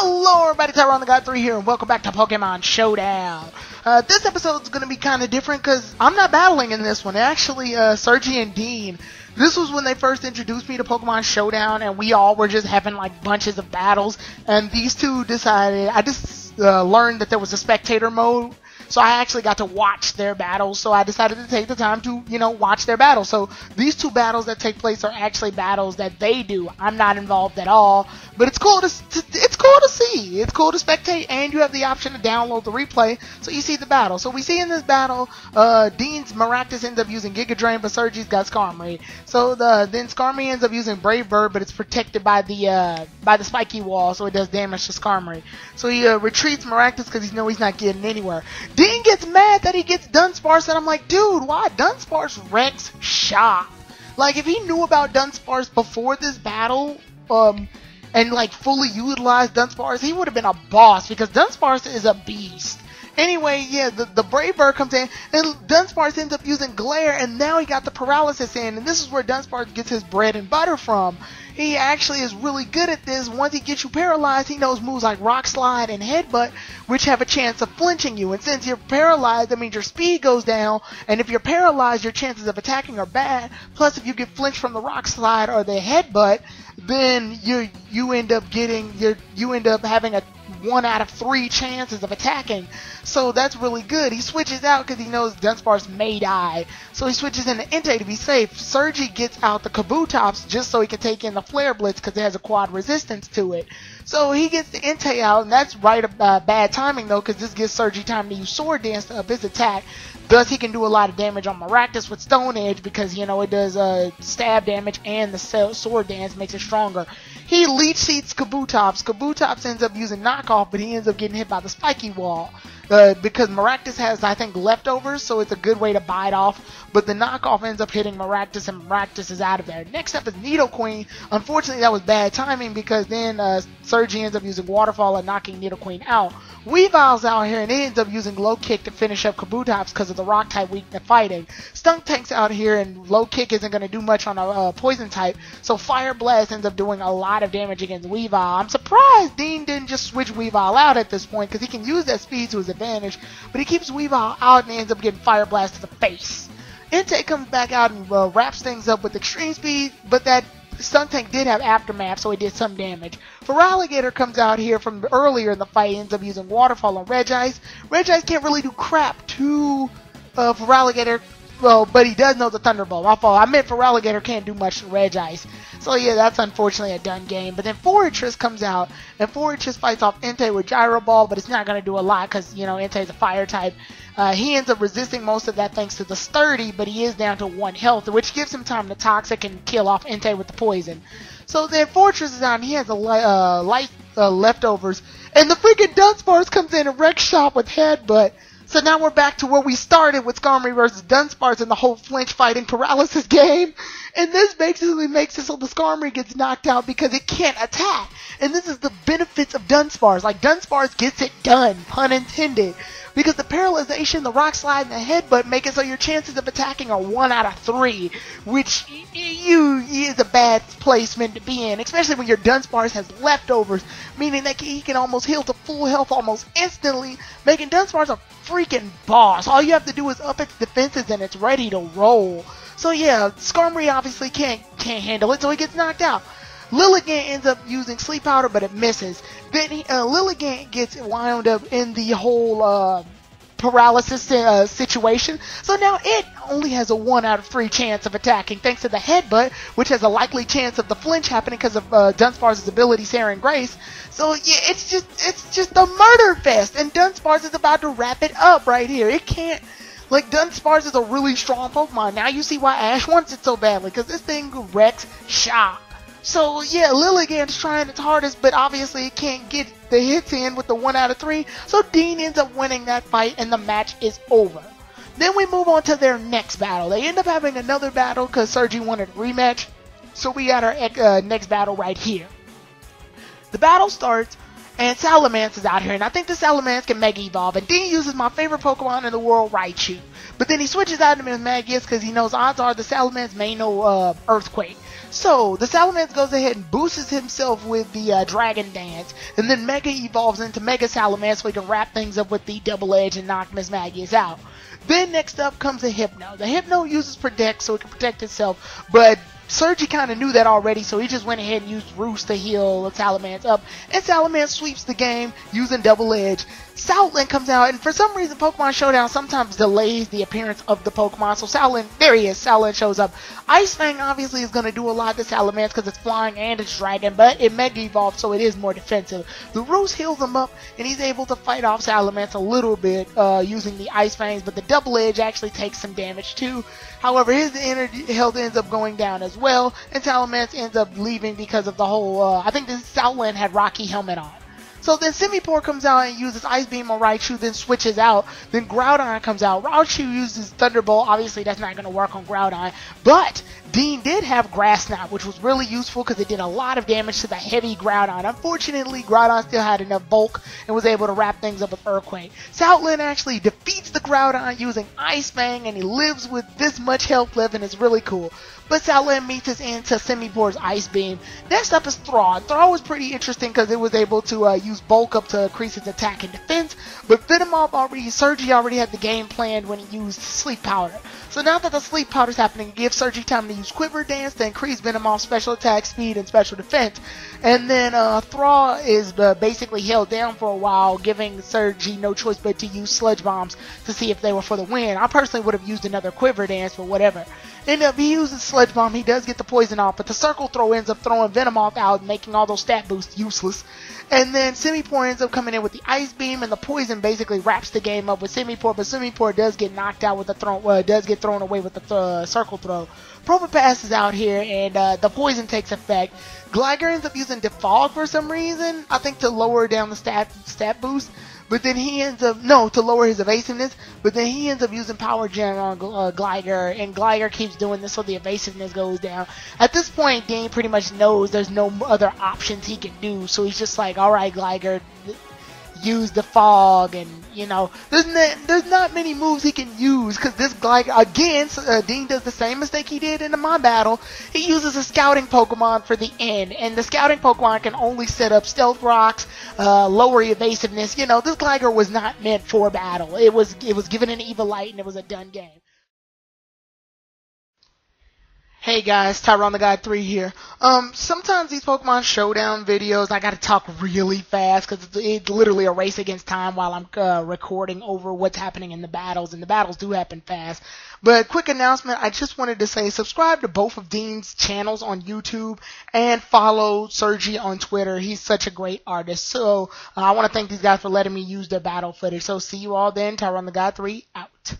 Hello everybody, Tyrone the God 3 here, and welcome back to Pokemon Showdown. This episode's going to be kind of different because I'm not battling in this one. Actually, Sergi and Dean, this was when they first introduced me to Pokemon Showdown, and we all were just having like bunches of battles, and these two decided, I just learned that there was a spectator mode. So I actually got to watch their battles, so I decided to take the time to, watch their battles. So these two battles that take place are actually battles that they do. I'm not involved at all, but it's cool to see. It's cool to spectate, and you have the option to download the replay, so you see the battle. So we see in this battle, Dean's Maractus ends up using Giga Drain, but Sergi's got Skarmory. So then Skarmory ends up using Brave Bird, but it's protected by the spiky wall, so it does damage to Skarmory. So he retreats Maractus because he knows he's not getting anywhere. Dean gets mad that he gets DoneSparce, and I'm like, dude, why? DoneSparce wrecks shop. Like, if he knew about DoneSparce before this battle, and like fully utilized DoneSparce, he would have been a boss, because DoneSparce is a beast. Anyway, yeah, the Brave Bird comes in, and DoneSparce ends up using Glare, and now he got the Paralysis in, and this is where DoneSparce gets his bread and butter from. He actually is really good at this. Once he gets you paralyzed, he knows moves like Rock Slide and Headbutt, which have a chance of flinching you. And since you're paralyzed, that means your speed goes down, and if you're paralyzed, your chances of attacking are bad. Plus, if you get flinched from the Rock Slide or the Headbutt, then you end up having a 1 out of 3 chances of attacking. So that's really good. He switches out because he knows DoneSparce may die. So he switches into Entei to be safe. Sergi gets out the Kabutops just so he can take in the Flare Blitz because it has a quad resistance to it. So he gets the Entei out, and that's bad timing though, because this gives Sergi time to use Sword Dance to up his attack. Thus, he can do a lot of damage on Maractus with Stone Edge because, it does stab damage, and the Sword Dance makes it stronger. He Leech Seeds Kabutops. Kabutops ends up using Knockoff, but he ends up getting hit by the spiky wall. Because Maractus has, I think, leftovers, so it's a good way to bite off. But the Knockoff ends up hitting Maractus, and Maractus is out of there. Next up is Nidoqueen. Unfortunately, that was bad timing because then Sergi ends up using Waterfall and knocking Nidoqueen out. Weavile's out here, and he ends up using Low Kick to finish up Kabutops because of the Rock type weak to fighting. Stunk Tank's out here, and Low Kick isn't going to do much on a Poison type, so Fire Blast ends up doing a lot of damage against Weavile. I'm surprised Dean didn't just switch Weavile out at this point because he can use that speed to his advantage, but he keeps Weavile out and he ends up getting Fire Blast to the face. Entei comes back out and wraps things up with Extreme Speed, but that Stunk Tank did have Aftermath, so he did some damage. Feraligatr comes out here from earlier in the fight, ends up using Waterfall on Regice. Regice can't really do crap to Feraligatr, but he does know the Thunderbolt. My fault. I meant Feraligatr can't do much to Regice. So yeah, that's unfortunately a done game. But then Forretress comes out, and Forretress fights off Entei with Gyro Ball, but it's not going to do a lot because, Entei's a fire type. He ends up resisting most of that thanks to the Sturdy, but he is down to 1 health, which gives him time to Toxic and kill off Entei with the poison. So then Forretress is out, and he has light leftovers, and the freaking DoneSparce comes in and wrecks shop with Headbutt. So now we're back to where we started with Skarmory versus DoneSparce in the whole flinch fighting paralysis game. And this basically makes it so the Skarmory gets knocked out because it can't attack. And this is the benefits of DoneSparce. Like, DoneSparce gets it done, pun intended. Because the paralyzation, the Rock Slide, and the Headbutt make it so your chances of attacking are 1 out of 3, which is a bad placement to be in, especially when your DoneSparce has leftovers, meaning that he can almost heal to full health almost instantly, making DoneSparce a freaking boss. All you have to do is up its defenses and it's ready to roll. So yeah, Skarmory obviously can't handle it, so he gets knocked out. Lilligant ends up using Sleep Powder, but it misses. Then Lilligant gets wound up in the whole paralysis situation. So now it only has a 1 out of 3 chance of attacking, thanks to the Headbutt, which has a likely chance of the flinch happening because of DoneSparce's ability, Searing Grace. So yeah, it's just a murder fest, and DoneSparce is about to wrap it up right here. It can't. Like, DoneSparce is a really strong Pokemon. Now you see why Ash wants it so badly, because this thing wrecks shop. So yeah, Lilligant's trying its hardest, but obviously it can't get the hits in with the 1 out of 3, so Dean ends up winning that fight, and the match is over. Then we move on to their next battle. They end up having another battle because Sergi wanted a rematch, so we got our next battle right here. The battle starts, and Salamence is out here, and I think the Salamence can Mega Evolve, and Dean uses my favorite Pokemon in the world, Raichu. But then he switches out to his Magius because he knows odds are the Salamence may know Earthquake. So the Salamence goes ahead and boosts himself with the Dragon Dance, and then Mega evolves into Mega Salamence so he can wrap things up with the Double Edge and knock Miss Magius out. Then next up comes a Hypno. The Hypno uses Protect so it can protect itself, but Sergi kind of knew that already, so he just went ahead and used Roost to heal Salamence up, and Salamence sweeps the game using Double Edge. Stoutland comes out, and for some reason Pokemon Showdown sometimes delays the appearance of the Pokemon, so Stoutland, there he is, Stoutland shows up. Ice Fang obviously is going to do a lot to Salamence because it's flying and it's dragon, but it Mega Evolved, so it is more defensive. The Roost heals him up, and he's able to fight off Salamence a little bit using the Ice Fangs, but the Double Edge actually takes some damage too. However, his energy health ends up going down as well, and Salamence ends up leaving because of the whole, I think this Stoutland had Rocky Helmet on. So then Simipour comes out and uses Ice Beam on Raichu, then switches out. Then Groudon comes out. Raichu uses Thunderbolt. Obviously, that's not going to work on Groudon. But Dean did have Grass Knot, which was really useful because it did a lot of damage to the heavy Groudon. Unfortunately, Groudon still had enough bulk and was able to wrap things up with Earthquake. Stoutland actually defeats the Groudon using Ice Fang, and he lives with this much health left, and it's really cool. But Stoutland meets his end to Simipour's Ice Beam. Next up is Thraw. Thraw was pretty interesting because it was able to use Bulk Up to increase its attack and defense, but Sergi already had the game planned when he used Sleep Powder. So now that the Sleep Powder is happening, it gives Sergi time to use Quiver Dance to increase Venomoth's special attack, speed, and special defense. And then Thraw is basically held down for a while, giving Sergi no choice but to use Sludge Bombs to see if they were for the win. I personally would have used another Quiver Dance, but whatever. And if he uses Sludge Bomb, he does get the poison off, but the Circle Throw ends up throwing Venomoth out, making all those stat boosts useless. And then Simipour ends up coming in with the Ice Beam, and the poison basically wraps the game up with Simipour, but Simipour does get knocked out with the does get thrown away with the Circle Throw. Probopass is out here, and the poison takes effect. Gligar ends up using Defog for some reason, I think to lower down the stat boost. But then he ends up, to lower his evasiveness, but then he ends up using Power Gem on Gligar, and Gligar keeps doing this so the evasiveness goes down. At this point, Dean pretty much knows there's no other options he can do, so he's just like, alright Gligar, use the fog, and there's not many moves he can use because this Gligar, again, Dean does the same mistake he did in my battle. He uses a scouting Pokemon for the end, and the scouting Pokemon can only set up Stealth Rocks, lower evasiveness. This Gligar was not meant for battle. It was given an Eviolite, and it was a done game. Hey guys, Tyrone the Guy 3 here. Sometimes these Pokemon Showdown videos, I gotta talk really fast because it's literally a race against time while I'm recording over what's happening in the battles, and the battles do happen fast. But quick announcement, I just wanted to say subscribe to both of Dean's channels on YouTube and follow Sergi on Twitter. He's such a great artist. So I want to thank these guys for letting me use their battle footage. So see you all then. Tyrone the Guy 3 out.